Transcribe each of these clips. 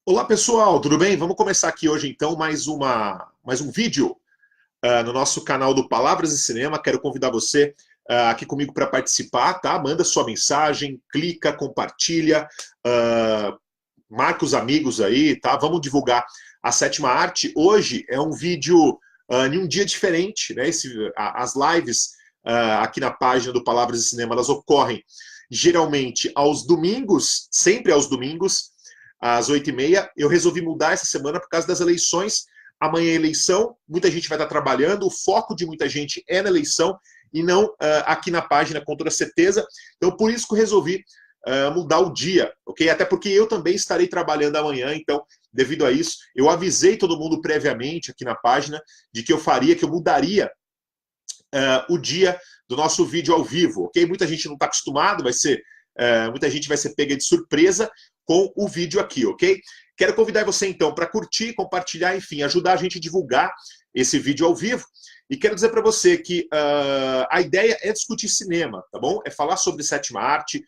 Olá pessoal, tudo bem? Vamos começar aqui hoje então mais um vídeo no nosso canal do Palavras e Cinema. Quero convidar você aqui comigo para participar, tá? Manda sua mensagem, clica, compartilha, marca os amigos aí, tá? Vamos divulgar a sétima arte. Hoje é um vídeo em um dia diferente, né? As lives aqui na página do Palavras e Cinema, elas ocorrem geralmente aos domingos, sempre aos domingos, às 8h30. Eu resolvi mudar essa semana por causa das eleições. Amanhã é eleição, muita gente vai estar trabalhando, o foco de muita gente é na eleição e não aqui na página, com toda certeza. Então, por isso que eu resolvi mudar o dia, ok? Até porque eu também estarei trabalhando amanhã, então, devido a isso, eu avisei todo mundo previamente aqui na página de que eu mudaria o dia do nosso vídeo ao vivo, ok? Muita gente não está acostumado, muita gente vai ser pega de surpresa com o vídeo aqui, ok? Quero convidar você então para curtir, compartilhar, enfim, ajudar a gente a divulgar esse vídeo ao vivo. E quero dizer para você que a ideia é discutir cinema, tá bom? É falar sobre sétima arte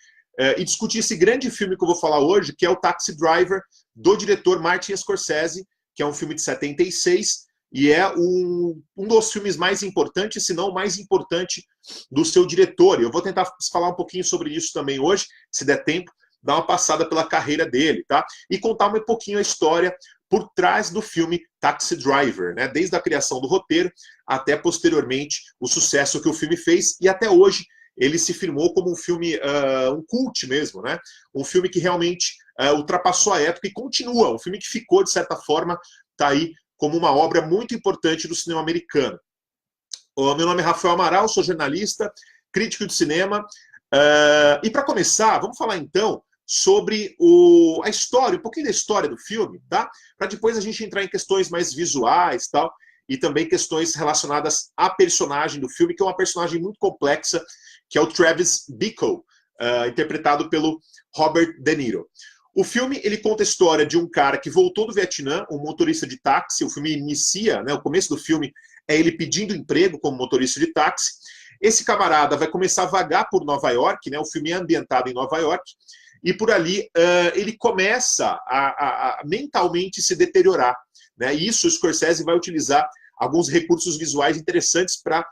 e discutir esse grande filme que eu vou falar hoje, que é o Taxi Driver, do diretor Martin Scorsese, que é um filme de 76, e é um dos filmes mais importantes, se não o mais importante do seu diretor. Eu vou tentar falar um pouquinho sobre isso também hoje, se der tempo, dar uma passada pela carreira dele, tá? E contar um pouquinho a história por trás do filme Taxi Driver, né? Desde a criação do roteiro até posteriormente o sucesso que o filme fez, e até hoje ele se firmou como um filme, um cult mesmo, né? Um filme que realmente ultrapassou a época e continua, um filme que ficou, de certa forma, tá aí como uma obra muito importante do cinema americano. Meu nome é Rafael Amaral, sou jornalista, crítico de cinema. E para começar, vamos falar então sobre a história, um pouquinho da história do filme, tá? Para depois a gente entrar em questões mais visuais, tal, e também questões relacionadas à personagem do filme, que é uma personagem muito complexa, que é o Travis Bickle, interpretado pelo Robert De Niro. O filme, ele conta a história de um cara que voltou do Vietnã, um motorista de táxi. O filme inicia, né, o começo do filme é ele pedindo emprego como motorista de táxi. Esse camarada vai começar a vagar por Nova York, né, o filme é ambientado em Nova York, e por ali ele começa a mentalmente se deteriorar, né? E isso o Scorsese vai utilizar alguns recursos visuais interessantes para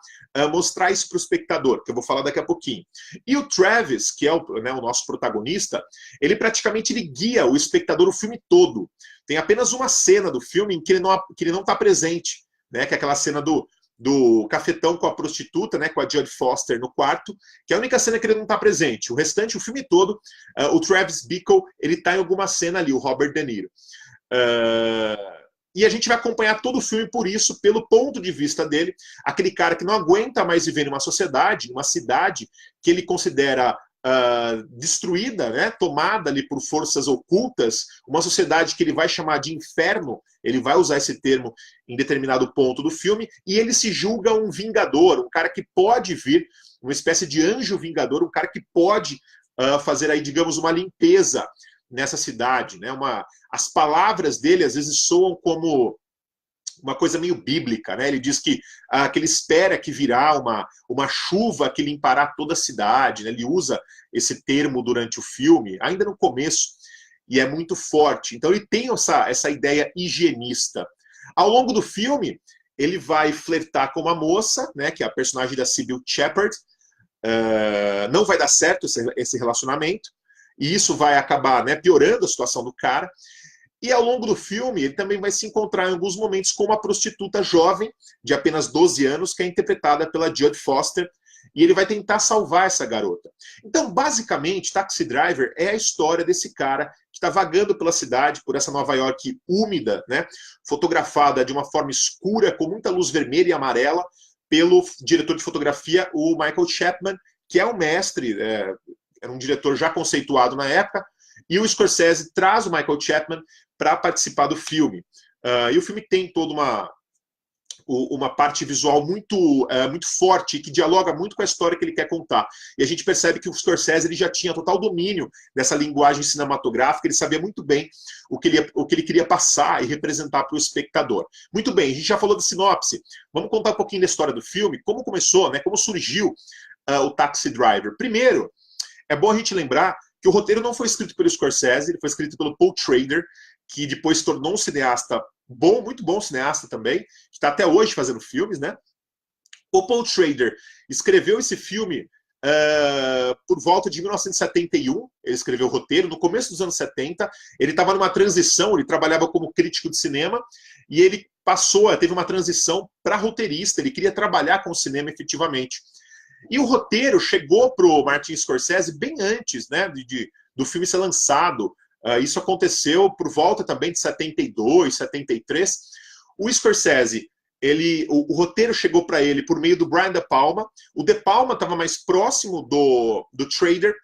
mostrar isso para o espectador, que eu vou falar daqui a pouquinho. E o Travis, que é o nosso protagonista, ele praticamente ele guia o espectador o filme todo. Tem apenas uma cena do filme em que ele não está presente, né? Que é aquela cena do cafetão com a prostituta, né, com a Jodie Foster no quarto, que é a única cena que ele não está presente. O restante, o filme todo, o Travis Bickle, ele está em alguma cena ali, o Robert De Niro. E a gente vai acompanhar todo o filme por isso, pelo ponto de vista dele, aquele cara que não aguenta mais viver numa sociedade, numa cidade que ele considera destruída, né, tomada ali por forças ocultas, uma sociedade que ele vai chamar de inferno, ele vai usar esse termo em determinado ponto do filme, e ele se julga um vingador, um cara que pode vir, uma espécie de anjo vingador, um cara que pode fazer aí, digamos, uma limpeza nessa cidade, né? As palavras dele às vezes soam como uma coisa meio bíblica, né? Ele diz que ele espera que virá uma chuva que limpará toda a cidade, né? Ele usa esse termo durante o filme, ainda no começo, e é muito forte. Então ele tem essa ideia higienista. Ao longo do filme, ele vai flertar com uma moça, né? Que é a personagem da Sybil Shepherd. Não vai dar certo esse relacionamento, e isso vai acabar, né, piorando a situação do cara. E ao longo do filme, ele também vai se encontrar em alguns momentos com uma prostituta jovem, de apenas 12 anos, que é interpretada pela Jodie Foster, e ele vai tentar salvar essa garota. Então, basicamente, Taxi Driver é a história desse cara que está vagando pela cidade, por essa Nova York úmida, né, fotografada de uma forma escura, com muita luz vermelha e amarela, pelo diretor de fotografia, o Michael Chapman, que é um mestre, era um diretor já conceituado na época, e o Scorsese traz o Michael Chapman para participar do filme. E o filme tem toda uma parte visual muito forte, que dialoga muito com a história que ele quer contar. E a gente percebe que o Scorsese ele já tinha total domínio dessa linguagem cinematográfica, ele sabia muito bem o que ele queria passar e representar para o espectador. Muito bem, a gente já falou da sinopse. Vamos contar um pouquinho da história do filme, como começou, né, como surgiu o Taxi Driver. Primeiro, é bom a gente lembrar que o roteiro não foi escrito pelo Scorsese, ele foi escrito pelo Paul Schrader, que depois se tornou um cineasta bom, muito bom cineasta também, que está até hoje fazendo filmes, né? O Paul Schrader escreveu esse filme por volta de 1971, ele escreveu o roteiro, no começo dos anos 70, ele estava numa transição, ele trabalhava como crítico de cinema, e ele teve uma transição para roteirista, ele queria trabalhar com o cinema efetivamente. E o roteiro chegou para o Martin Scorsese bem antes, né, do filme ser lançado. Isso aconteceu por volta também de 72, 73. O Scorsese, o roteiro chegou para ele por meio do Brian De Palma. O De Palma estava mais próximo do Schrader,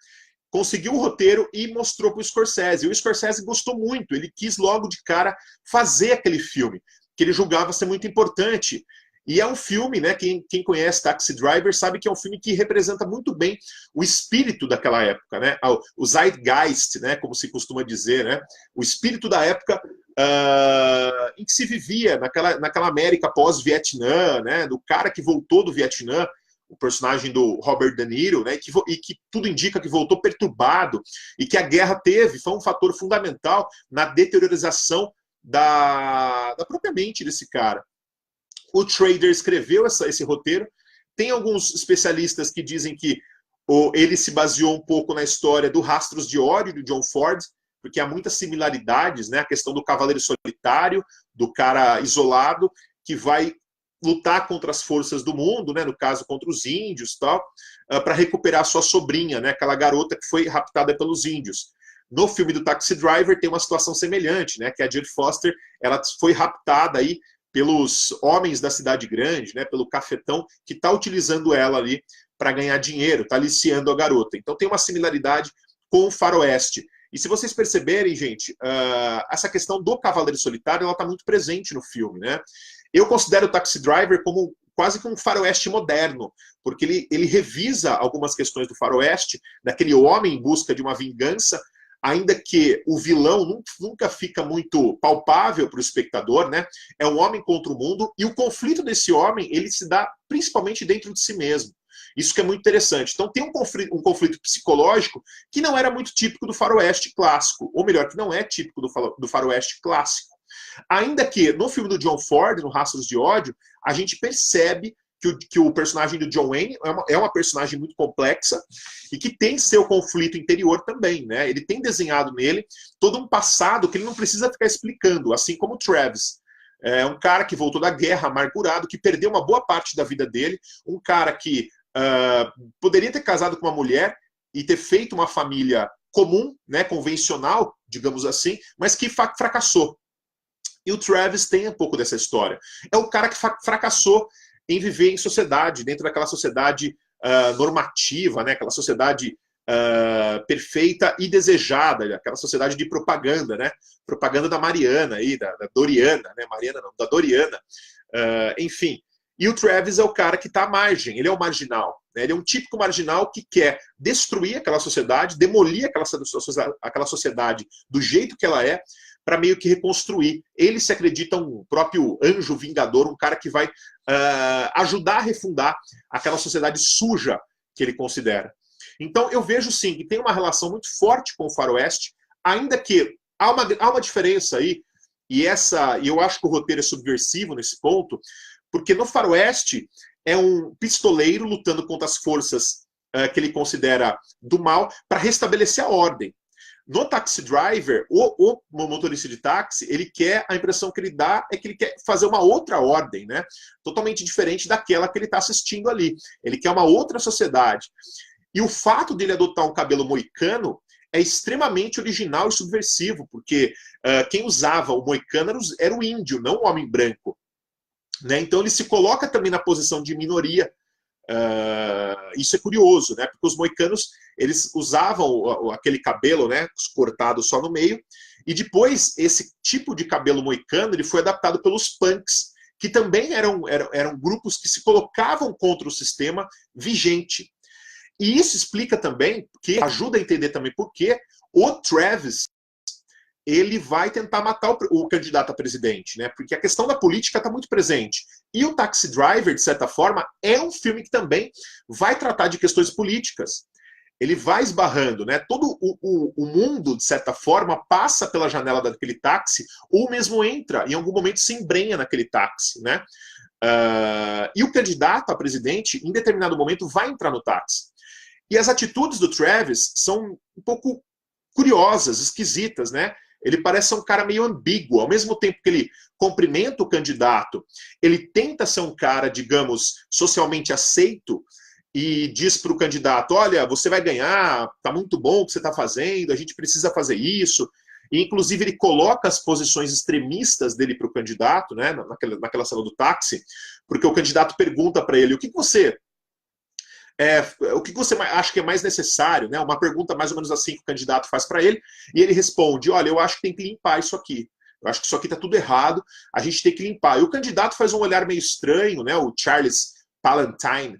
conseguiu o roteiro e mostrou para o Scorsese. O Scorsese gostou muito, ele quis logo de cara fazer aquele filme, que ele julgava ser muito importante. E é um filme, né, quem conhece Taxi Driver sabe que é um filme que representa muito bem o espírito daquela época, né, o Zeitgeist, né, como se costuma dizer, né, o espírito da época em que se vivia naquela América pós-Vietnã, né, do cara que voltou do Vietnã, o personagem do Robert De Niro, né, e que tudo indica que voltou perturbado, e que a guerra foi um fator fundamental na deteriorização da própria mente desse cara. O Schrader escreveu esse roteiro. Tem alguns especialistas que dizem que ele se baseou um pouco na história do Rastros de Ódio, do John Ford, porque há muitas similaridades, né? A questão do cavaleiro solitário, do cara isolado, que vai lutar contra as forças do mundo, né? No caso, contra os índios, tal, para recuperar sua sobrinha, né? Aquela garota que foi raptada pelos índios. No filme do Taxi Driver tem uma situação semelhante, né? Que a Jodie Foster, ela foi raptada aí pelos homens da cidade grande, né, pelo cafetão, que está utilizando ela ali para ganhar dinheiro, está aliciando a garota. Então tem uma similaridade com o faroeste. E se vocês perceberem, gente, essa questão do cavaleiro solitário, ela está muito presente no filme, né? Eu considero o Taxi Driver como quase que um faroeste moderno, porque ele revisa algumas questões do faroeste, daquele homem em busca de uma vingança, ainda que o vilão nunca fica muito palpável para o espectador, né? É um homem contra o mundo, e o conflito desse homem, ele se dá principalmente dentro de si mesmo. Isso que é muito interessante. Então tem um conflito psicológico que não era muito típico do faroeste clássico, ou melhor, que não é típico do faroeste clássico. Ainda que no filme do John Ford, no Rastros de Ódio, a gente percebe que o personagem do John Wayne é uma personagem muito complexa e que tem seu conflito interior também, né? Ele tem desenhado nele todo um passado que ele não precisa ficar explicando, assim como o Travis. É um cara que voltou da guerra amargurado, que perdeu uma boa parte da vida dele, um cara que poderia ter casado com uma mulher e ter feito uma família comum, né, convencional, digamos assim, mas que fracassou. E o Travis tem um pouco dessa história. É o cara que fracassou em viver em sociedade, dentro daquela sociedade normativa, né? Aquela sociedade perfeita e desejada, aquela sociedade de propaganda, né? Propaganda da Mariana, aí, da Doriana, né? Mariana não, da Doriana. Enfim. E o Travis é o cara que está à margem, ele é o marginal. Né? Ele é um típico marginal que quer destruir aquela sociedade, demolir aquela sociedade do jeito que ela é, para meio que reconstruir. Ele se acredita um próprio anjo vingador, um cara que vai ajudar a refundar aquela sociedade suja que ele considera. Então eu vejo sim que tem uma relação muito forte com o faroeste, ainda que há uma diferença aí, e eu acho que o roteiro é subversivo nesse ponto, porque no faroeste é um pistoleiro lutando contra as forças que ele considera do mal para restabelecer a ordem. No Taxi Driver, o motorista de táxi, a impressão que ele dá é que ele quer fazer uma outra ordem, né? Totalmente diferente daquela que ele está assistindo ali. Ele quer uma outra sociedade. E o fato dele adotar um cabelo moicano é extremamente original e subversivo, porque quem usava o moicano era o índio, não o homem branco. Né? Então ele se coloca também na posição de minoria. Isso é curioso, né? Porque os moicanos, eles usavam aquele cabelo, né, cortado só no meio, e depois esse tipo de cabelo moicano ele foi adaptado pelos punks, que também eram grupos que se colocavam contra o sistema vigente. E isso explica também, que ajuda a entender também por que o Travis ele vai tentar matar o candidato a presidente, né? Porque a questão da política está muito presente. E o Taxi Driver, de certa forma, é um filme que também vai tratar de questões políticas. ele vai esbarrando, né? Todo o mundo, de certa forma, passa pela janela daquele táxi, ou mesmo entra, em algum momento se embrenha naquele táxi, né? E o candidato a presidente, em determinado momento, vai entrar no táxi. E as atitudes do Travis são um pouco curiosas, esquisitas, né? Ele parece ser um cara meio ambíguo. Ao mesmo tempo que ele cumprimenta o candidato, ele tenta ser um cara, digamos, socialmente aceito e diz para o candidato, olha, você vai ganhar, tá muito bom o que você está fazendo, a gente precisa fazer isso. E, inclusive, ele coloca as posições extremistas dele para o candidato, né, naquela sala do táxi, porque o candidato pergunta para ele, o que você acha que é mais necessário, né? Uma pergunta mais ou menos assim que o candidato faz para ele, e ele responde, olha, eu acho que tem que limpar isso aqui. Eu acho que isso aqui está tudo errado, a gente tem que limpar. E o candidato faz um olhar meio estranho, né? O Charles Palantine,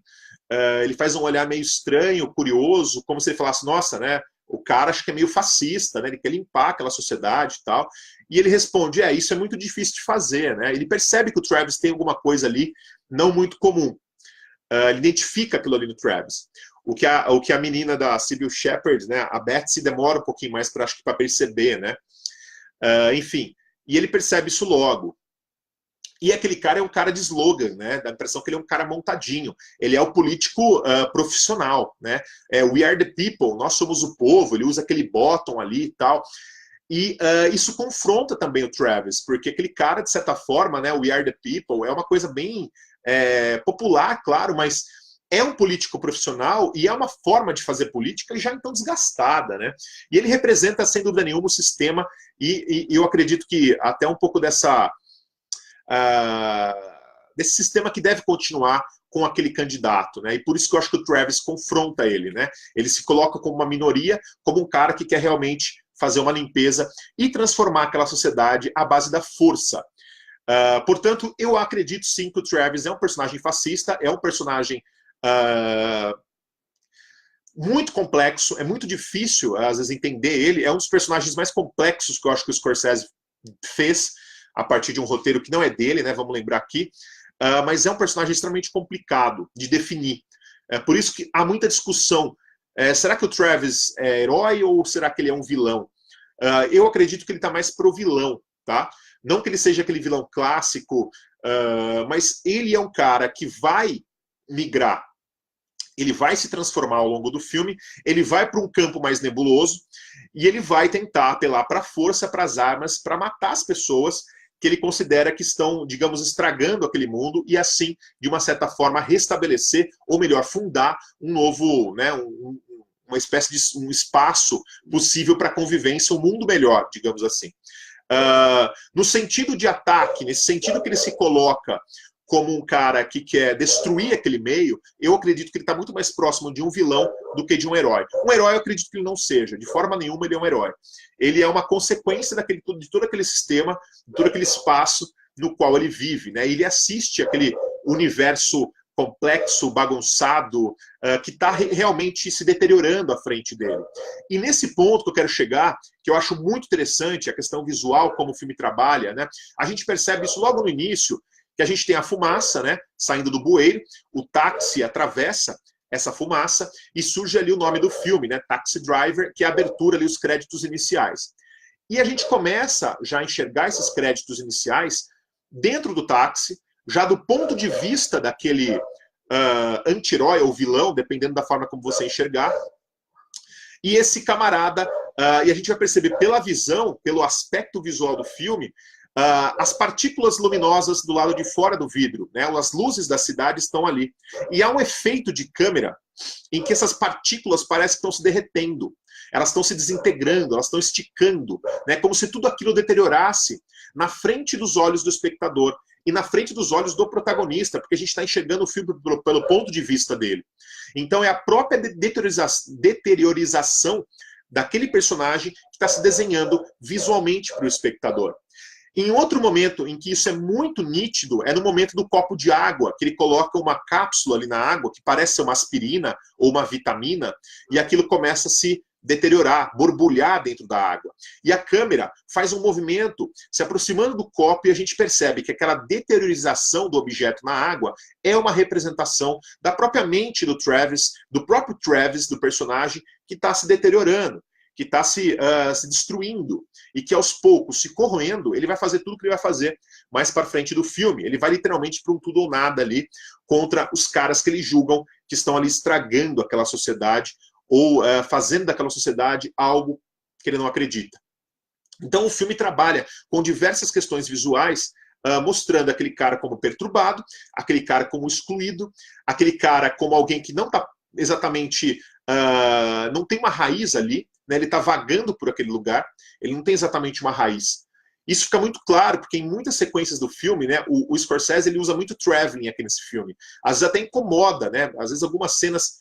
ele faz um olhar meio estranho, curioso, como se ele falasse, nossa, né? O cara acho que é meio fascista, né? Ele quer limpar aquela sociedade e tal. E ele responde, isso é muito difícil de fazer, né? Ele percebe que o Travis tem alguma coisa ali não muito comum. Ele identifica aquilo ali no Travis. O que a menina da Sybil Shepherd, né, a Betsy, demora um pouquinho mais para perceber, né? Enfim, e ele percebe isso logo. E aquele cara é um cara de slogan, né? Dá a impressão que ele é um cara montadinho. Ele é o político profissional, né? We are the people, nós somos o povo. Ele usa aquele bottom ali e tal. E isso confronta também o Travis, porque aquele cara, de certa forma, né, We are the people, é uma coisa bem popular, claro, mas é um político profissional e é uma forma de fazer política já então desgastada, né? E ele representa, sem dúvida nenhuma, o sistema e eu acredito que até um pouco desse sistema que deve continuar com aquele candidato, né? E por isso que eu acho que o Travis confronta ele, né? Ele se coloca como uma minoria, como um cara que quer realmente fazer uma limpeza e transformar aquela sociedade à base da força. Portanto, eu acredito sim que o Travis é um personagem fascista, é um personagem muito complexo, é muito difícil, às vezes, entender ele, é um dos personagens mais complexos que eu acho que o Scorsese fez, a partir de um roteiro que não é dele, né, vamos lembrar aqui, mas é um personagem extremamente complicado de definir. Por isso que há muita discussão. Será que o Travis é herói ou será que ele é um vilão? Eu acredito que ele está mais pro vilão, tá? Não que ele seja aquele vilão clássico, mas ele é um cara que vai migrar, ele vai se transformar ao longo do filme, ele vai para um campo mais nebuloso e ele vai tentar apelar para a força, para as armas, para matar as pessoas que ele considera que estão, digamos, estragando aquele mundo e assim, de uma certa forma, restabelecer, ou melhor, fundar um novo, né, uma espécie de um espaço possível para convivência, um mundo melhor, digamos assim. No sentido de ataque, nesse sentido que ele se coloca como um cara que quer destruir aquele meio, eu acredito que ele está muito mais próximo de um vilão do que de um herói. Um herói eu acredito que ele não seja, de forma nenhuma ele é um herói. Ele é uma consequência de todo aquele sistema, de todo aquele espaço no qual ele vive, né? Ele assiste aquele universo complexo, bagunçado, que está realmente se deteriorando à frente dele. E nesse ponto que eu quero chegar, que eu acho muito interessante, a questão visual, como o filme trabalha, né? A gente percebe isso logo no início, que a gente tem a fumaça, né, saindo do bueiro, o táxi atravessa essa fumaça e surge ali o nome do filme, né, Taxi Driver, que é a abertura ali, os créditos iniciais. E a gente começa já a enxergar esses créditos iniciais dentro do táxi, já do ponto de vista daquele anti-herói ou vilão, dependendo da forma como você enxergar. E esse camarada, e a gente vai perceber pela visão, pelo aspecto visual do filme, as partículas luminosas do lado de fora do vidro, né? As luzes da cidade estão ali. E há um efeito de câmera em que essas partículas parecem que estão se derretendo. Elas estão se desintegrando, elas estão esticando, né? Como se tudo aquilo deteriorasse na frente dos olhos do espectador e na frente dos olhos do protagonista, porque a gente está enxergando o filme pelo ponto de vista dele. Então é a própria deteriorização daquele personagem que está se desenhando visualmente para o espectador. Em outro momento em que isso é muito nítido, é no momento do copo de água, que ele coloca uma cápsula ali na água, que parece ser uma aspirina ou uma vitamina, e aquilo começa a se deteriorar, borbulhar dentro da água. E a câmera faz um movimento se aproximando do copo e a gente percebe que aquela deteriorização do objeto na água é uma representação da própria mente do Travis, do próprio Travis, do personagem, que está se deteriorando, que está se destruindo, e que aos poucos, se corroendo, ele vai fazer tudo o que ele vai fazer mais para frente do filme. Ele vai literalmente para um tudo ou nada ali contra os caras que eles julgam que estão ali estragando aquela sociedade ou fazendo daquela sociedade algo que ele não acredita. Então o filme trabalha com diversas questões visuais, mostrando aquele cara como perturbado, aquele cara como excluído, aquele cara como alguém que não está exatamente, não tem uma raiz ali, né? Ele está vagando por aquele lugar, ele não tem exatamente uma raiz. Isso fica muito claro, porque em muitas sequências do filme, né, o Scorsese ele usa muito traveling aqui nesse filme. Às vezes até incomoda, né? Às vezes algumas cenas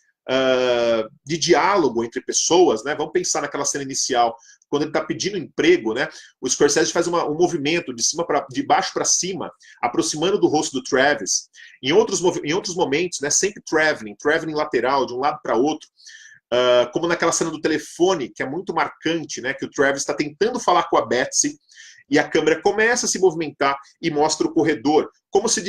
de diálogo entre pessoas, né? Vamos pensar naquela cena inicial, quando ele está pedindo emprego, né? O Scorsese faz um movimento de baixo para cima, aproximando do rosto do Travis. Em outros momentos, né? Sempre traveling lateral, de um lado para outro. Como naquela cena do telefone, que é muito marcante, né? Que o Travis está tentando falar com a Betsy, e a câmera começa a se movimentar e mostra o corredor, como se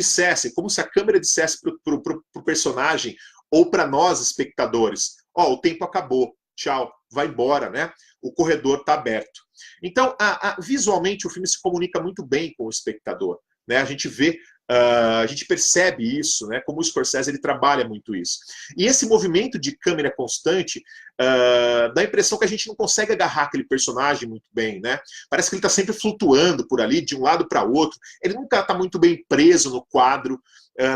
a câmera dissesse para o personagem, ou para nós, espectadores, ó, o tempo acabou, tchau, vai embora, né? O corredor está aberto. Então, visualmente, o filme se comunica muito bem com o espectador, né? A gente vê, a gente percebe isso, né? Como o Scorsese ele trabalha muito isso. E esse movimento de câmera constante dá a impressão que a gente não consegue agarrar aquele personagem muito bem, né? Parece que ele está sempre flutuando por ali, de um lado para outro. Ele nunca está muito bem preso no quadro,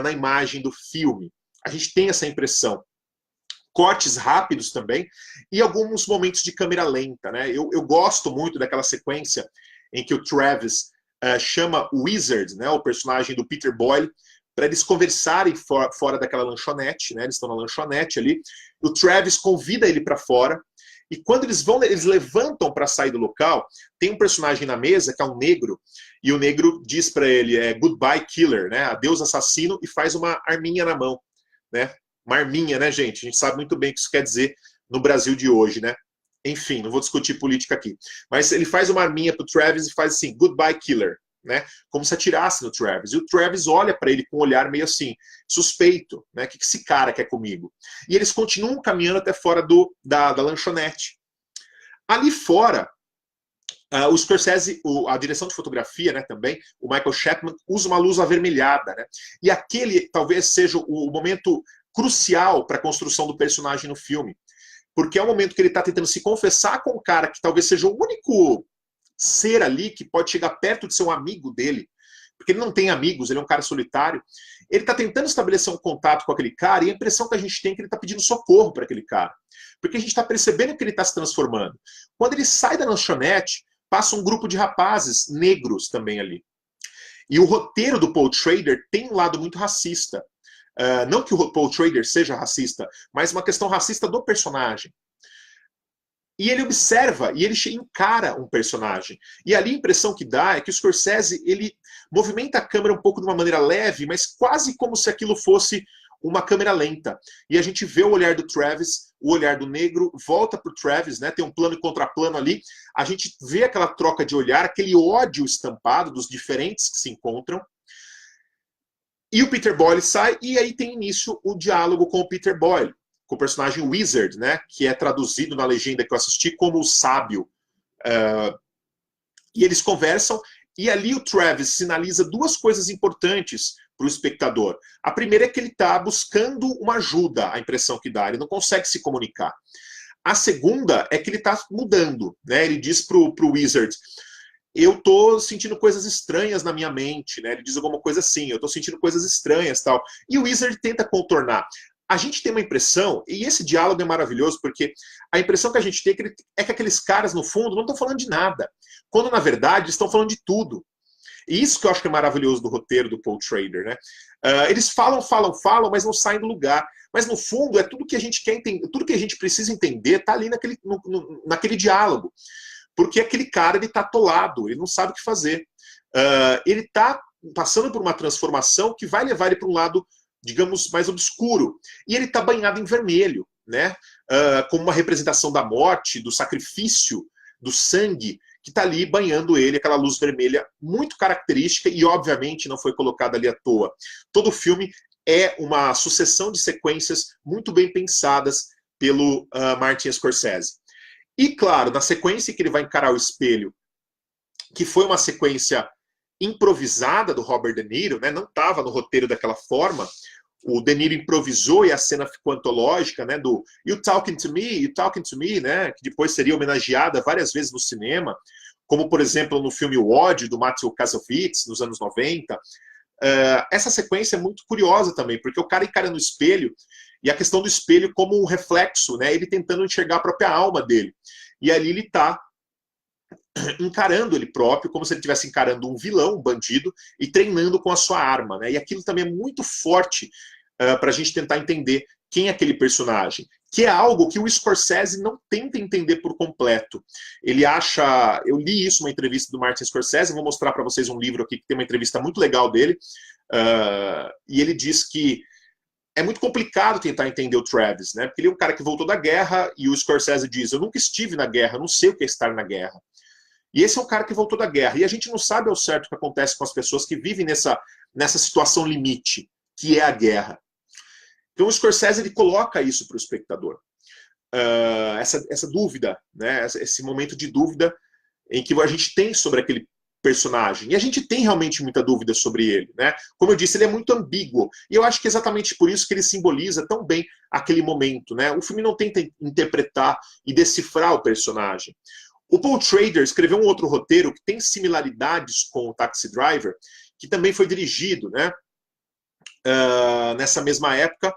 na imagem do filme. A gente tem essa impressão. Cortes rápidos também, e alguns momentos de câmera lenta, né? Eu gosto muito daquela sequência em que o Travis chama o Wizard, né, o personagem do Peter Boyle, para eles conversarem fora daquela lanchonete, né? Eles estão na lanchonete ali. O Travis convida ele para fora, e quando eles levantam para sair do local, tem um personagem na mesa que é um negro, e o negro diz para ele, Goodbye Killer, né? Adeus assassino, e faz uma arminha na mão, né? Uma arminha, né, gente? A gente sabe muito bem o que isso quer dizer no Brasil de hoje, né? Enfim, não vou discutir política aqui. Mas ele faz uma arminha pro Travis e faz assim, Goodbye Killer, né? Como se atirasse no Travis. E o Travis olha para ele com um olhar meio assim, suspeito, né? O que esse cara quer comigo? E eles continuam caminhando até fora da lanchonete. Ali fora, o Scorsese, a direção de fotografia, né, também, o Michael Chapman, usa uma luz avermelhada, né? E aquele talvez seja o momento crucial para a construção do personagem no filme. Porque é o momento que ele está tentando se confessar com o cara que talvez seja o único ser ali que pode chegar perto de ser um amigo dele. Porque ele não tem amigos, ele é um cara solitário. Ele está tentando estabelecer um contato com aquele cara e a impressão que a gente tem é que ele está pedindo socorro para aquele cara. Porque a gente está percebendo que ele está se transformando. Quando ele sai da lanchonete, passa um grupo de rapazes negros também ali. E o roteiro do Paul Schrader tem um lado muito racista. Não que o Paul Schrader seja racista, mas uma questão racista do personagem. E ele observa, e ele encara um personagem. E ali a impressão que dá é que o Scorsese, ele movimenta a câmera um pouco de uma maneira leve, mas quase como se aquilo fosse uma câmera lenta. E a gente vê o olhar do Travis, o olhar do negro, volta para o Travis, né? Tem um plano e contraplano ali. A gente vê aquela troca de olhar, aquele ódio estampado dos diferentes que se encontram. E o Peter Boyle sai, e aí tem início o diálogo com o Peter Boyle, com o personagem Wizard, né, que é traduzido na legenda que eu assisti como o sábio. E eles conversam, e ali o Travis sinaliza duas coisas importantes para o espectador. A primeira é que ele está buscando uma ajuda, a impressão que dá, ele não consegue se comunicar. A segunda é que ele está mudando, né, ele diz para o Wizard, eu tô sentindo coisas estranhas na minha mente, né? Ele diz alguma coisa assim, eu tô sentindo coisas estranhas, tal. E o Wizard tenta contornar. A gente tem uma impressão, e esse diálogo é maravilhoso, porque a impressão que a gente tem é que aqueles caras, no fundo, não estão falando de nada. Quando, na verdade, eles estão falando de tudo. E isso que eu acho que é maravilhoso do roteiro do Paul Schrader, né? Eles falam, mas não saem do lugar. Mas, no fundo, é tudo que a gente quer entender, tudo que a gente precisa entender tá ali naquele diálogo. Porque aquele cara, ele tá atolado, ele não sabe o que fazer. Ele tá passando por uma transformação que vai levar ele para um lado, digamos, mais obscuro. E ele tá banhado em vermelho. né, como uma representação da morte, do sacrifício, do sangue, que está ali banhando ele, aquela luz vermelha muito característica e, obviamente, não foi colocada ali à toa. Todo o filme é uma sucessão de sequências muito bem pensadas pelo Martin Scorsese. E, claro, na sequência que ele vai encarar o espelho, que foi uma sequência improvisada do Robert De Niro, né, não estava no roteiro daquela forma, o De Niro improvisou e a cena ficou antológica, né, do You Talking to Me, né, que depois seria homenageada várias vezes no cinema, como, por exemplo, no filme O Ódio, do Matthew Kassovitz, nos anos 90. Essa sequência é muito curiosa também, porque o cara encara no espelho, e a questão do espelho como um reflexo, né, ele tentando enxergar a própria alma dele. E ali ele está encarando ele próprio, como se ele estivesse encarando um vilão, um bandido, e treinando com a sua arma, né? E aquilo também é muito forte para a gente tentar entender quem é aquele personagem, que é algo que o Scorsese não tenta entender por completo. Ele acha... Eu li isso, uma entrevista do Martin Scorsese, vou mostrar para vocês um livro aqui que tem uma entrevista muito legal dele, e ele diz que é muito complicado tentar entender o Travis, né? Porque ele é um cara que voltou da guerra, e o Scorsese diz, eu nunca estive na guerra, não sei o que é estar na guerra. E esse é o cara que voltou da guerra. E a gente não sabe ao certo o que acontece com as pessoas que vivem nessa situação limite, que é a guerra. Então o Scorsese ele coloca isso para o espectador. Essa dúvida, né? Esse momento de dúvida em que a gente tem sobre aquele personagem. E a gente tem realmente muita dúvida sobre ele, né? Como eu disse, ele é muito ambíguo. E eu acho que é exatamente por isso que ele simboliza tão bem aquele momento, né? O filme não tenta interpretar e decifrar o personagem. O Paul Schrader escreveu um outro roteiro que tem similaridades com o Taxi Driver, que também foi dirigido, né, nessa mesma época,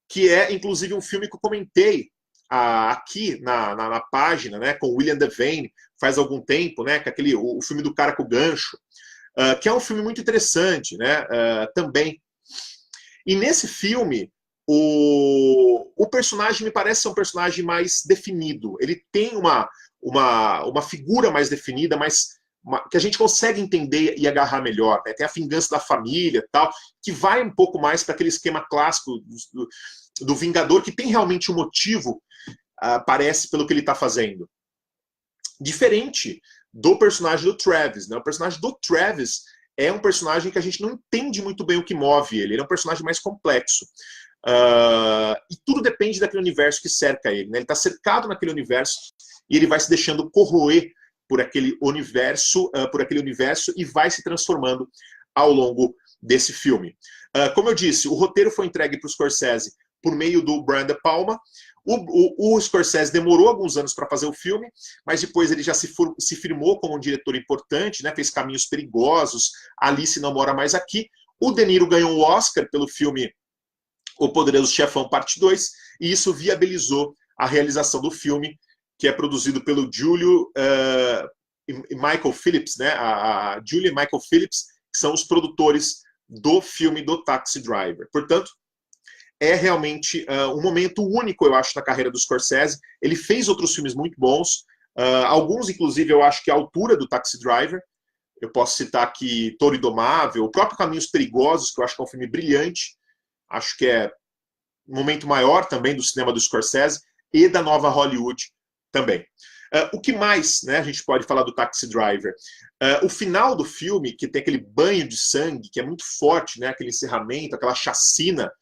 que é, inclusive, um filme que eu comentei aqui na página, né, com William Devane, faz algum tempo, né, que é o filme do cara com o gancho, que é um filme muito interessante, né, também. E nesse filme, o personagem me parece ser um personagem mais definido. Ele tem uma figura mais definida, que a gente consegue entender e agarrar melhor, né? Tem a vingança da família, tal, que vai um pouco mais para aquele esquema clássico do Vingador, que tem realmente um motivo, parece, pelo que ele está fazendo. Diferente do personagem do Travis, né? O personagem do Travis é um personagem que a gente não entende muito bem o que move ele. Ele é um personagem mais complexo. E tudo depende daquele universo que cerca ele, né? Ele está cercado naquele universo e ele vai se deixando corroer por aquele universo e vai se transformando ao longo desse filme. Como eu disse, o roteiro foi entregue para o Scorsese por meio do Brian De Palma. O Scorsese demorou alguns anos para fazer o filme, mas depois ele já se firmou como um diretor importante, né? Fez Caminhos Perigosos, Alice Não Mora Mais Aqui. O De Niro ganhou o Oscar pelo filme O Poderoso Chefão Parte 2, e isso viabilizou a realização do filme, que é produzido pelo Julio e Michael Phillips, né? A Julia e Michael Phillips, que são os produtores do filme do Taxi Driver. Portanto, é realmente um momento único, eu acho, na carreira do Scorsese. Ele fez outros filmes muito bons, alguns, inclusive, eu acho que à altura do Taxi Driver. Eu posso citar aqui Touro Indomável, o próprio Caminhos Perigosos, que eu acho que é um filme brilhante. Acho que é um momento maior também do cinema do Scorsese e da nova Hollywood também. O que mais, né, a gente pode falar do Taxi Driver? O final do filme, que tem aquele banho de sangue, que é muito forte, né, aquele encerramento, aquela chacina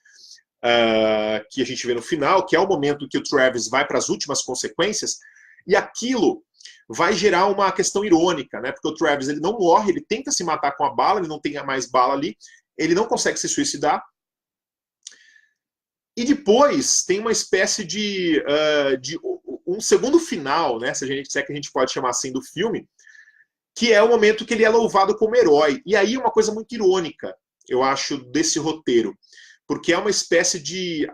que a gente vê no final, que é o momento que o Travis vai para as últimas consequências, e aquilo vai gerar uma questão irônica, né, porque o Travis ele não morre, ele tenta se matar com a bala, ele não tem mais bala ali, ele não consegue se suicidar. E depois tem uma espécie de um segundo final, né, se é que a gente pode chamar assim, do filme, que é o momento que ele é louvado como herói. E aí uma coisa muito irônica, eu acho, desse roteiro, porque é uma espécie de...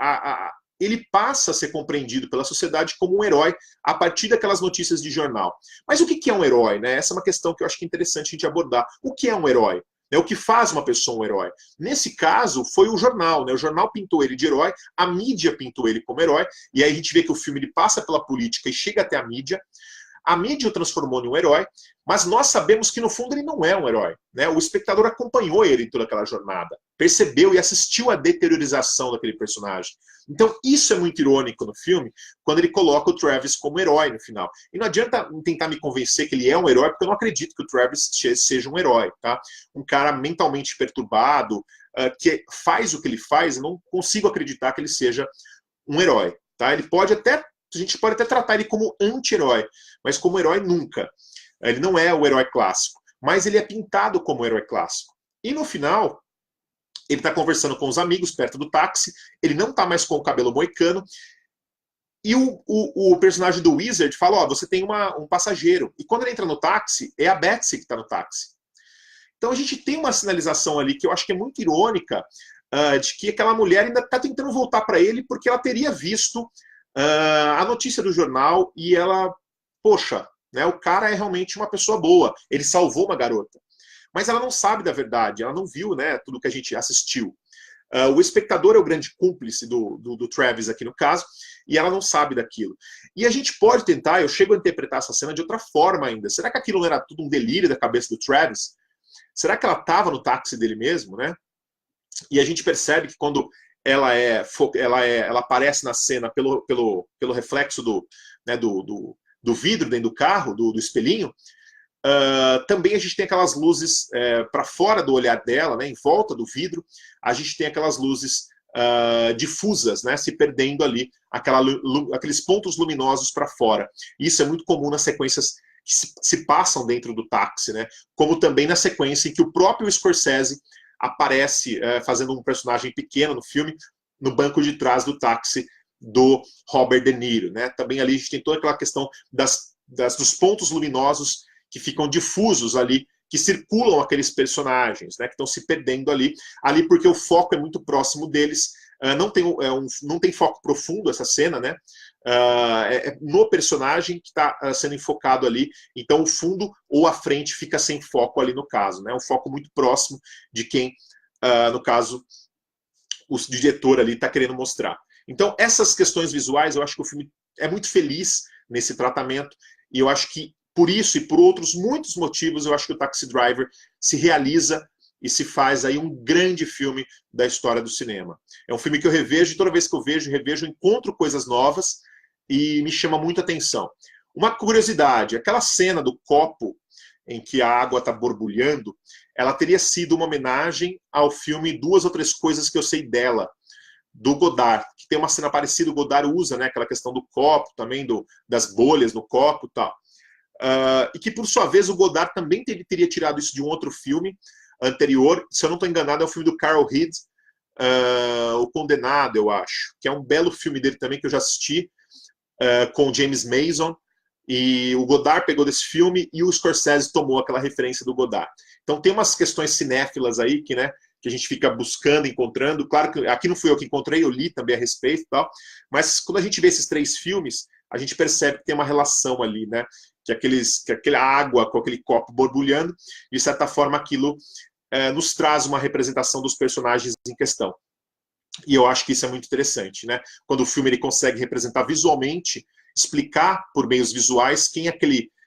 ele passa a ser compreendido pela sociedade como um herói a partir daquelas notícias de jornal. Mas o que é um herói, né? Essa é uma questão que eu acho que é interessante a gente abordar. O que é um herói? É o que faz uma pessoa um herói. Nesse caso, foi o jornal, né? O jornal pintou ele de herói, a mídia pintou ele como herói, e aí a gente vê que o filme ele passa pela política e chega até a mídia. A mídia o transformou em um herói, mas nós sabemos que no fundo ele não é um herói, né? O espectador acompanhou ele em toda aquela jornada, percebeu e assistiu à deteriorização daquele personagem. Então isso é muito irônico no filme, quando ele coloca o Travis como herói no final. E não adianta tentar me convencer que ele é um herói, porque eu não acredito que o Travis seja um herói, tá? Um cara mentalmente perturbado, que faz o que ele faz, eu não consigo acreditar que ele seja um herói, tá? Ele pode até, a gente pode até tratar ele como anti-herói, mas como herói nunca. Ele não é o herói clássico, mas ele é pintado como herói clássico. E no final, ele está conversando com os amigos perto do táxi, ele não está mais com o cabelo moicano, e o personagem do Wizard fala, ó, você tem um passageiro. E quando ele entra no táxi, é a Betsy que está no táxi. Então a gente tem uma sinalização ali que eu acho que é muito irônica, de que aquela mulher ainda está tentando voltar para ele porque ela teria visto a notícia do jornal e ela, poxa, né, o cara é realmente uma pessoa boa, ele salvou uma garota. Mas ela não sabe da verdade, ela não viu, né, tudo que a gente assistiu. O espectador é o grande cúmplice do Travis aqui no caso, e ela não sabe daquilo. E a gente pode tentar, eu chego a interpretar essa cena de outra forma ainda. Será que aquilo não era tudo um delírio da cabeça do Travis? Será que ela estava no táxi dele mesmo, né? E a gente percebe que quando ela aparece na cena pelo reflexo do vidro dentro do carro, do espelhinho, também a gente tem aquelas luzes para fora do olhar dela, né, em volta do vidro, a gente tem aquelas luzes difusas, né, se perdendo ali, aqueles pontos luminosos para fora. Isso é muito comum nas sequências que se passam dentro do táxi, né, como também na sequência em que o próprio Scorsese aparece fazendo um personagem pequeno no filme, no banco de trás do táxi do Robert De Niro, né? Também ali a gente tem toda aquela questão dos pontos luminosos que ficam difusos ali, que circulam aqueles personagens, né? Que estão se perdendo ali porque o foco é muito próximo deles, não tem foco profundo essa cena, né? No personagem que está sendo enfocado ali, então o fundo ou a frente fica sem foco ali no caso, né? Um foco muito próximo de quem, no caso, o diretor ali está querendo mostrar. Então essas questões visuais, eu acho que o filme é muito feliz nesse tratamento, e eu acho que por isso e por outros muitos motivos, eu acho que o Taxi Driver se realiza e se faz aí um grande filme da história do cinema. É um filme que eu revejo, e toda vez que eu revejo, eu encontro coisas novas e me chama muito a atenção. Uma curiosidade, aquela cena do copo em que a água está borbulhando, ela teria sido uma homenagem ao filme Duas ou Três Coisas que Eu Sei Dela, do Godard, que tem uma cena parecida, o Godard usa, né, aquela questão do copo, também das bolhas no copo e tal. E que, por sua vez, o Godard também teria tirado isso de um outro filme anterior, se eu não estou enganado, é o filme do Carl Reed, O Condenado, eu acho, que é um belo filme dele também, que eu já assisti, com o James Mason, e o Godard pegou desse filme e o Scorsese tomou aquela referência do Godard. Então tem umas questões cinéfilas aí que, né, que a gente fica buscando, encontrando. Claro que aqui não fui eu que encontrei, eu li também a respeito e tal, mas quando a gente vê esses três filmes, a gente percebe que tem uma relação ali, né? Que aquela água com aquele copo borbulhando, de certa forma aquilo nos traz uma representação dos personagens em questão. E eu acho que isso é muito interessante, né? Quando o filme ele consegue representar visualmente, explicar por meios visuais quem é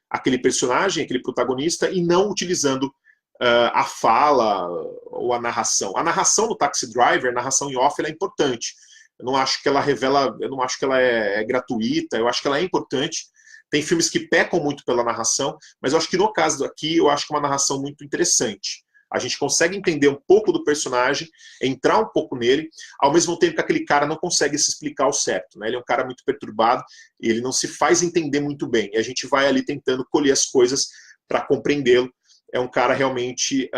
aquele personagem, aquele protagonista, e não utilizando a fala ou a narração. A narração do Taxi Driver, a narração em off, ela é importante. Eu não acho que ela revela, eu não acho que ela é gratuita, eu acho que ela é importante. Tem filmes que pecam muito pela narração, mas eu acho que no caso aqui, eu acho que é uma narração muito interessante. A gente consegue entender um pouco do personagem, entrar um pouco nele, ao mesmo tempo que aquele cara não consegue se explicar ao certo, né? Ele é um cara muito perturbado, e ele não se faz entender muito bem. E a gente vai ali tentando colher as coisas para compreendê-lo. É um cara realmente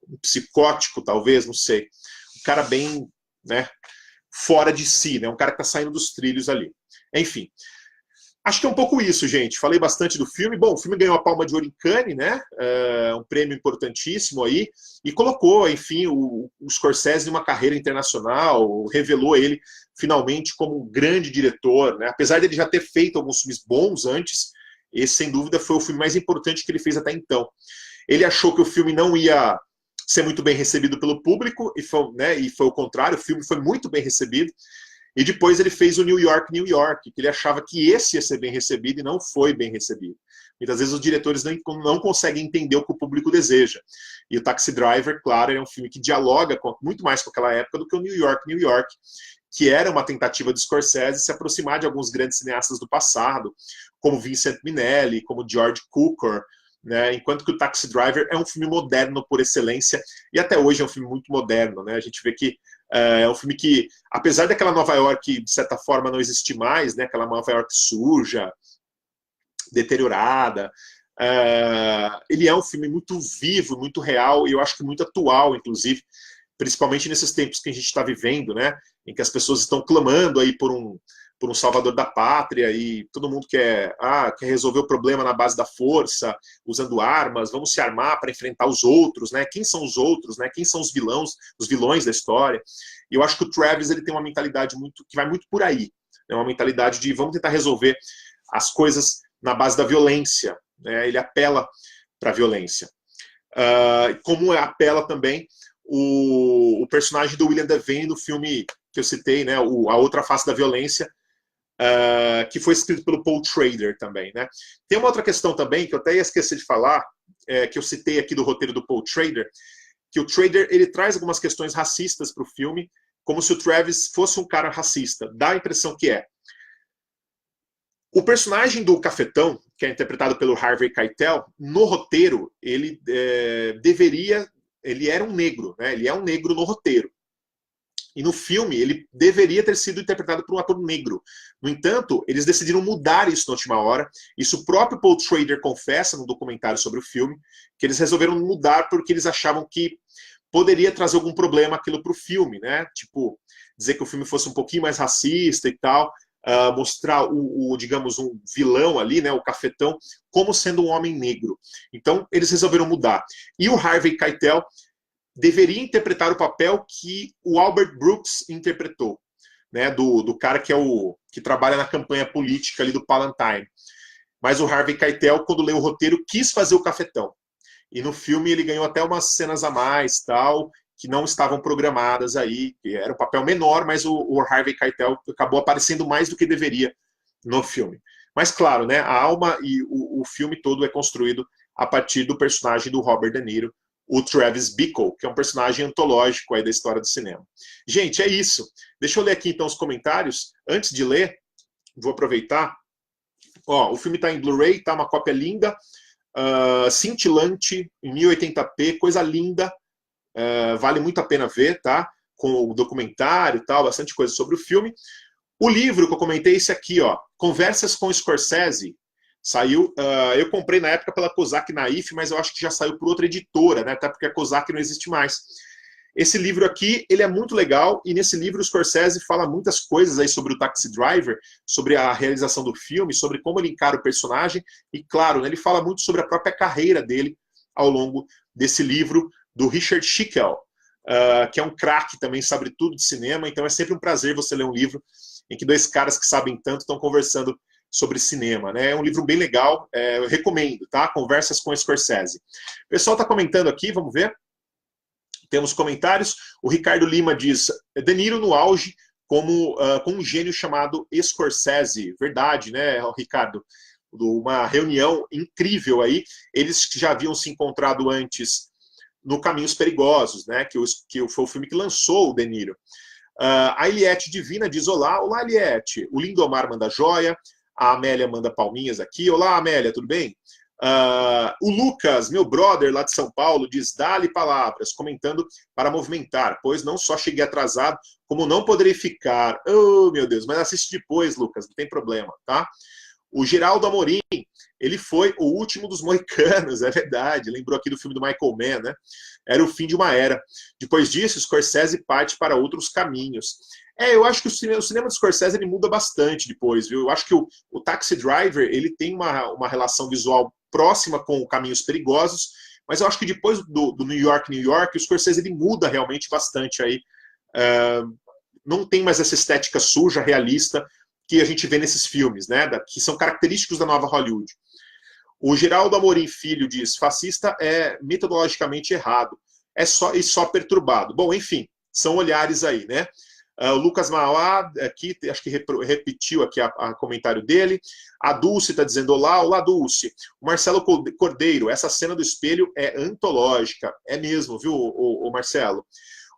um psicótico, talvez, não sei. Um cara bem, né, fora de si, né? Um cara que está saindo dos trilhos ali. Enfim. Acho que é um pouco isso, gente. Falei bastante do filme. Bom, o filme ganhou a Palma de Ouro em Cannes, né? Um prêmio importantíssimo aí. E colocou, enfim, o Scorsese em uma carreira internacional, revelou ele finalmente como um grande diretor, né? Apesar dele já ter feito alguns filmes bons antes, esse, sem dúvida, foi o filme mais importante que ele fez até então. Ele achou que o filme não ia ser muito bem recebido pelo público, e foi o contrário, o filme foi muito bem recebido. E depois ele fez o New York, New York, que ele achava que esse ia ser bem recebido e não foi bem recebido. Muitas vezes os diretores não conseguem entender o que o público deseja. E o Taxi Driver, claro, é um filme que dialoga muito mais com aquela época do que o New York, New York, que era uma tentativa de Scorsese se aproximar de alguns grandes cineastas do passado, como Vincent Minnelli, como George Cukor, né? Enquanto que o Taxi Driver é um filme moderno por excelência, e até hoje é um filme muito moderno, né? A gente vê que é um filme que, apesar daquela Nova York, de certa forma, não existir mais, né? Aquela Nova York suja, deteriorada, ele é um filme muito vivo, muito real, e eu acho que muito atual, inclusive, principalmente nesses tempos que a gente está vivendo, né? Em que as pessoas estão clamando aí por um salvador da pátria, e todo mundo quer resolver o problema na base da força, usando armas, vamos se armar para enfrentar os outros, né? Quem são os outros, né? Quem são os vilões da história? E eu acho que o Travis ele tem uma mentalidade que vai muito por aí, né? Uma mentalidade de vamos tentar resolver as coisas na base da violência, né? Ele apela para a violência. Como apela também o personagem do William Devane no filme que eu citei, né? A Outra Face da Violência, que foi escrito pelo Paul Schrader também, né? Tem uma outra questão também, que eu até ia esquecer de falar, que eu citei aqui do roteiro do Paul Schrader, que o Schrader, ele traz algumas questões racistas para o filme, como se o Travis fosse um cara racista. Dá a impressão que é. O personagem do Cafetão, que é interpretado pelo Harvey Keitel, no roteiro, ele era um negro, né? Ele é um negro no roteiro. E no filme, ele deveria ter sido interpretado por um ator negro. No entanto, eles decidiram mudar isso na última hora. Isso o próprio Paul Schrader confessa no documentário sobre o filme, que eles resolveram mudar porque eles achavam que poderia trazer algum problema aquilo para o filme, né? Tipo, dizer que o filme fosse um pouquinho mais racista e tal, mostrar digamos, um vilão ali, né, o Cafetão, como sendo um homem negro. Então, eles resolveram mudar. E o Harvey Keitel deveria interpretar o papel que o Albert Brooks interpretou, né, do cara que trabalha na campanha política ali do Palantine. Mas o Harvey Keitel, quando leu o roteiro, quis fazer o Cafetão. E no filme ele ganhou até umas cenas a mais, tal, que não estavam programadas aí, que era um papel menor, mas o Harvey Keitel acabou aparecendo mais do que deveria no filme. Mas claro, né, a alma e o filme todo é construído a partir do personagem do Robert De Niro, o Travis Bickle, que é um personagem antológico aí da história do cinema. Gente, é isso. Deixa eu ler aqui então os comentários. Antes de ler, vou aproveitar. O filme está em Blu-ray, tá uma cópia linda, cintilante, em 1080p, coisa linda. Vale muito a pena ver, tá? Com o documentário e tal, bastante coisa sobre o filme. O livro que eu comentei, esse aqui, Conversas com Scorsese, saiu, eu comprei na época pela Kozak Naif, mas eu acho que já saiu por outra editora, né? Até porque a Kozak não existe mais. Esse livro aqui, ele é muito legal, e nesse livro o Scorsese fala muitas coisas aí sobre o Taxi Driver, sobre a realização do filme, sobre como ele encara o personagem, e claro, né, ele fala muito sobre a própria carreira dele ao longo desse livro do Richard Schickel, que é um craque também, sabe tudo de cinema, então é sempre um prazer você ler um livro em que dois caras que sabem tanto estão conversando sobre cinema, né? É um livro bem legal, eu recomendo, tá? Conversas com Scorsese. O pessoal está comentando aqui, vamos ver. Temos comentários. O Ricardo Lima diz: De Niro no auge com um gênio chamado Scorsese. Verdade, né, Ricardo? Uma reunião incrível aí. Eles já haviam se encontrado antes no Caminhos Perigosos, né? Que foi o filme que lançou o De Niro. A Eliette Divina diz: olá, Eliette. O Lindomar manda joia. A Amélia manda palminhas aqui. Olá, Amélia, tudo bem? O Lucas, meu brother lá de São Paulo, diz: dá-lhe palavras, comentando para movimentar, pois não só cheguei atrasado, como não poderei ficar. Oh, meu Deus, mas assiste depois, Lucas, não tem problema, tá? O Geraldo Amorim, ele foi o último dos moicanos, é verdade, lembrou aqui do filme do Michael Mann, né? Era o fim de uma era. Depois disso, Scorsese parte para outros caminhos. Eu acho que o cinema do Scorsese ele muda bastante depois, viu? Eu acho que o Taxi Driver ele tem uma relação visual próxima com Caminhos Perigosos, mas eu acho que depois do New York, New York, o Scorsese ele muda realmente bastante aí. Não tem mais essa estética suja, realista, que a gente vê nesses filmes, né? Que são característicos da nova Hollywood. O Geraldo Amorim Filho diz: fascista é metodologicamente errado, só perturbado. Bom, enfim, são olhares aí, né? O Lucas Mauá, aqui, acho que repetiu aqui a comentário dele. A Dulce está dizendo olá Dulce. O Marcelo Cordeiro, essa cena do espelho é antológica. É mesmo, viu, o Marcelo?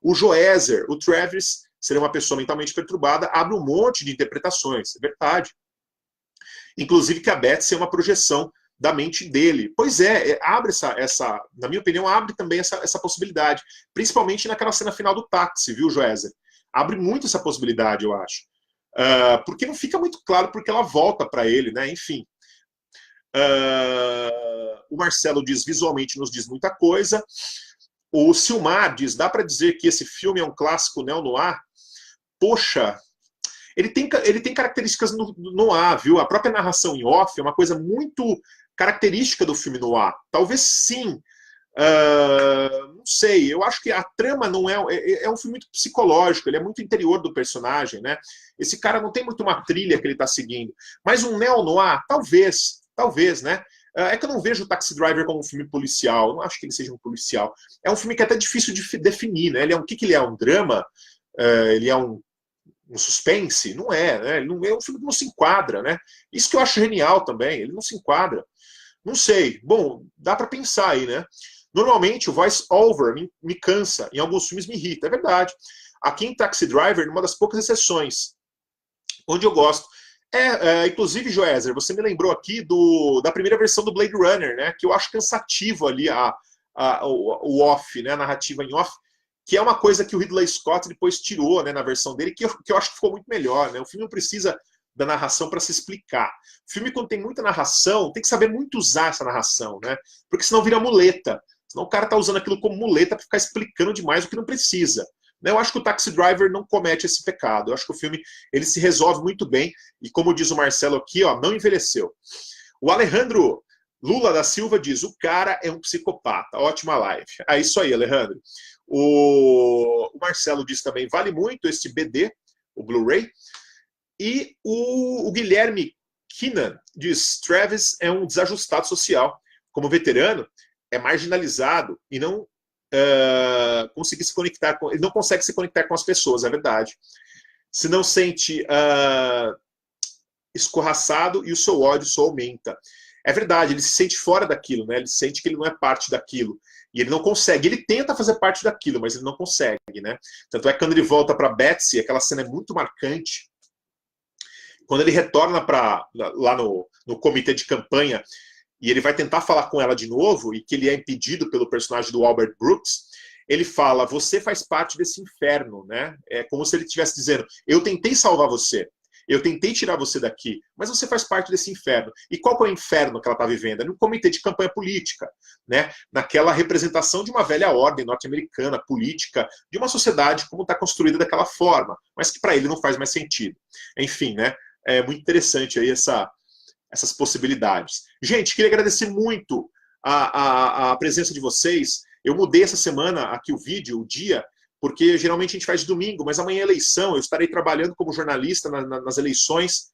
O Joézer, o Travis, seria uma pessoa mentalmente perturbada, abre um monte de interpretações, é verdade. Inclusive que a Betsy é uma projeção da mente dele. Pois abre essa, na minha opinião, abre também essa possibilidade, principalmente naquela cena final do táxi, viu, Joézer? Abre muito essa possibilidade, eu acho. Porque não fica muito claro porque ela volta para ele, né? Enfim. O Marcelo diz, visualmente nos diz muita coisa. O Silmar diz, dá para dizer que esse filme é um clássico neo-noir? Poxa, ele tem características no ar, viu? A própria narração em off é uma coisa muito característica do filme noir. Talvez sim. Não sei, eu acho que a trama não é um filme muito psicológico, ele é muito interior do personagem, né? Esse cara não tem muito uma trilha que ele está seguindo. Mas um neo-noir, talvez, né? É que eu não vejo o Taxi Driver como um filme policial, eu não acho que ele seja um policial. É um filme que é até difícil de definir, né? O que ele é? Um drama? Ele é um suspense? Não é, né? Ele não é um filme que não se enquadra, né? Isso que eu acho genial também, ele não se enquadra. Não sei, bom, dá para pensar aí, né? Normalmente o voice-over me cansa, em alguns filmes me irrita, é verdade. Aqui em Taxi Driver, numa das poucas exceções, onde eu gosto. Inclusive, Joézer, você me lembrou aqui da primeira versão do Blade Runner, né? Que eu acho cansativo ali o off, né? A narrativa em off, que é uma coisa que o Ridley Scott depois tirou, né, na versão dele, que eu acho que ficou muito melhor, né? O filme não precisa da narração para se explicar. O filme, quando tem muita narração, tem que saber muito usar essa narração, né? Porque senão vira muleta. Senão o cara tá usando aquilo como muleta para ficar explicando demais o que não precisa. Eu acho que o Taxi Driver não comete esse pecado. Eu acho que o filme ele se resolve muito bem e, como diz o Marcelo aqui, ó, não envelheceu. O Alejandro Lula da Silva diz, o cara é um psicopata. Ótima live. É isso aí, Alejandro. O Marcelo diz também, vale muito este BD, o Blu-ray. E o Guilherme Keenan diz, Travis é um desajustado social. Como veterano, é marginalizado e não conseguir se conectar ele não consegue se conectar com as pessoas, é verdade. Se não sente escorraçado e o seu ódio só aumenta. É verdade, ele se sente fora daquilo, né? Ele sente que ele não é parte daquilo. E ele não consegue. Ele tenta fazer parte daquilo, mas ele não consegue, né? Tanto é que quando ele volta para Betsy, aquela cena é muito marcante. Quando ele retorna lá no comitê de campanha e ele vai tentar falar com ela de novo, e que ele é impedido pelo personagem do Albert Brooks, ele fala, você faz parte desse inferno, né? É como se ele estivesse dizendo, eu tentei salvar você, eu tentei tirar você daqui, mas você faz parte desse inferno. E qual que é o inferno que ela está vivendo? É no comitê de campanha política, né? Naquela representação de uma velha ordem norte-americana, política, de uma sociedade como está construída daquela forma, mas que para ele não faz mais sentido. Enfim, né? É muito interessante aí essas possibilidades. Gente, queria agradecer muito a presença de vocês. Eu mudei essa semana aqui o vídeo, o dia, porque geralmente a gente faz domingo, mas amanhã é eleição, eu estarei trabalhando como jornalista nas eleições,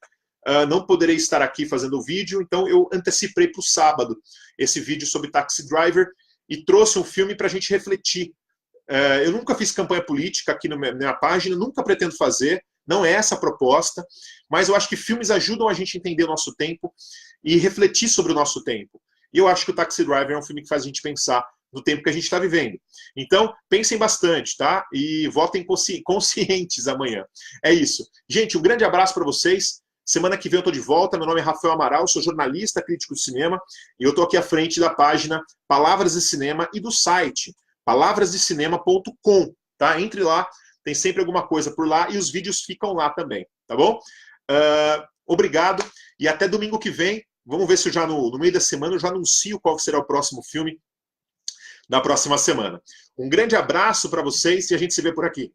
não poderei estar aqui fazendo o vídeo, então eu antecipei para o sábado esse vídeo sobre Taxi Driver e trouxe um filme para a gente refletir. Eu nunca fiz campanha política aqui na minha página, nunca pretendo fazer, não é essa a proposta, mas eu acho que filmes ajudam a gente a entender o nosso tempo e refletir sobre o nosso tempo. E eu acho que o Taxi Driver é um filme que faz a gente pensar no tempo que a gente está vivendo. Então, pensem bastante, tá? E votem conscientes amanhã. É isso. Gente, um grande abraço para vocês. Semana que vem eu estou de volta. Meu nome é Rafael Amaral, sou jornalista, crítico de cinema, e eu estou aqui à frente da página Palavras de Cinema e do site palavrasdecinema.com, tá? Entre lá, tem sempre alguma coisa por lá e os vídeos ficam lá também, tá bom? Obrigado e até domingo que vem. Vamos ver se eu já no meio da semana eu já anuncio qual será o próximo filme da próxima semana. Um grande abraço para vocês e a gente se vê por aqui.